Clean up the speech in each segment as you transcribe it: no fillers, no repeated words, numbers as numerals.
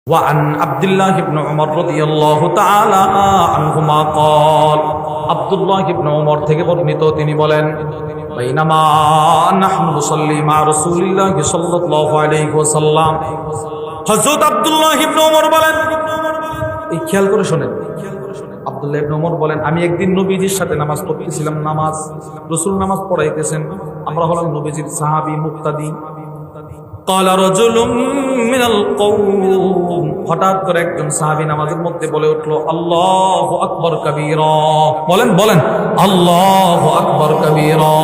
وعن عبد الله بن عمر رضي الله تعالى عنهما قال عبد الله بن عمر থেকে বর্ণিত তিনি বলেন বাইনামা নাহনু মুসাল্লি মা রাসূলিল্লাহ সাল্লাল্লাহু আলাইহি ওয়াসাল্লাম হযরত আব্দুল্লাহ ইবনে ওমর বলেন এই খেয়াল করে শুনেন আব্দুল্লাহ ইবনে ওমর বলেন আমি একদিন নবীজির সাথে নামাজ পড়তেছিলাম রাসূল নামাজ পড়াইতেছেন আমরা হলাম নবীজির সাহাবী মুক্তাদি قال رجل من القوم হঠাৎ করে একজন সাহাবী নামাজের মধ্যে বলে উঠল আল্লাহু আকবার কাবীরা বলেন আল্লাহু আকবার কাবীরা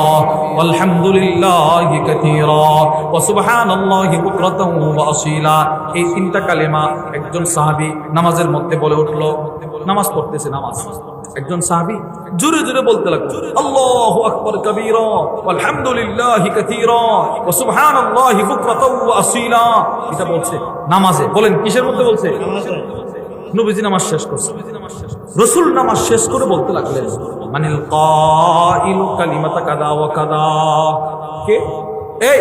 আলহামদুলিল্লাহি কাসীরা ওয়া সুবহানাল্লাহি বুকরাতান ওয়া আসীলা এই তিনটা কালেমা একজন সাহাবী নামাজের মধ্যে বলে উঠল নামাজ পড়তেছে একজন সাহাবী জোরে জোরে বলতে লাগলো আল্লাহু আকবার কাবীরা আলহামদুলিল্লাহি কাসীরা ওয়া সুবহানাল্লাহি বুকরাতান ওয়া আসীলা এটা বলছে নামাজে বলেন কিসের মধ্যে বলছে নবীজি নামাজ শেষ করছে রাসূল নামাজ শেষ করে বলতে লাগলেন মানিল কাইলু কালিমাতা কাদা ওয়া কাদা কে এই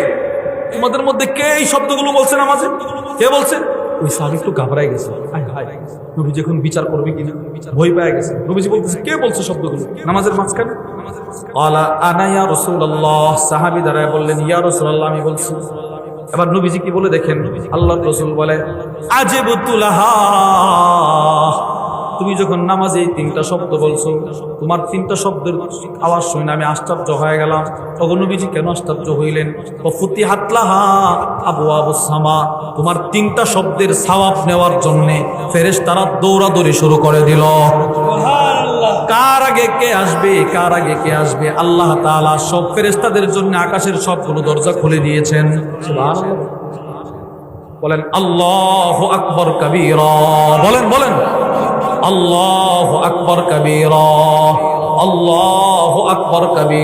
তোমাদের মধ্যে কে এই শব্দগুলো বলছে নামাজে কে বলছে ওই সাহাবী একটু ঘাবড়ায় গেছে হায় নবীজি এখন বিচার করবে কিনা ভয় পেয়ে গেছে নবীজি বলতেছে কে বলছে শব্দগুলো নামাজের মাঝখানে ক্বালা আনা ইয়া রাসূলুল্লাহ সাহাবী দাঁড়ায় বললেন ইয়া রাসূলুল্লাহ আমি বলছি এবার নবীজি কি বলে দেখেন আল্লাহর রাসূল বলে আজিবতু লাহা তুমি যখন নামাজে এই তিনটা শব্দ বলছো তোমার তিনটা শব্দের আওয়াজ শুনে আমি আশ্চর্য হয়ে গেলাম তখন নবীজি কেন আশ্চর্য হইলেন ফুতিহাত লাহা আবওয়াবুস সামা তোমার তিনটা শব্দের সওয়াব নেওয়ার জন্য ফেরেশতারা দৌড়াদৌড়ি শুরু করে দিল সুবহানাল্লাহ কার আগে কে আসবে আল্লাহ তাআলা সব ফেরেশতাদের জন্য আকাশের সবগুলো দরজা খুলে দিয়েছেন সুবহানাল্লাহ বলেন আল্লাহু আকবার কাবীরা বলেন আল্লাহু আকবার কাবীরা আল্লাহু আকবার কাবীরা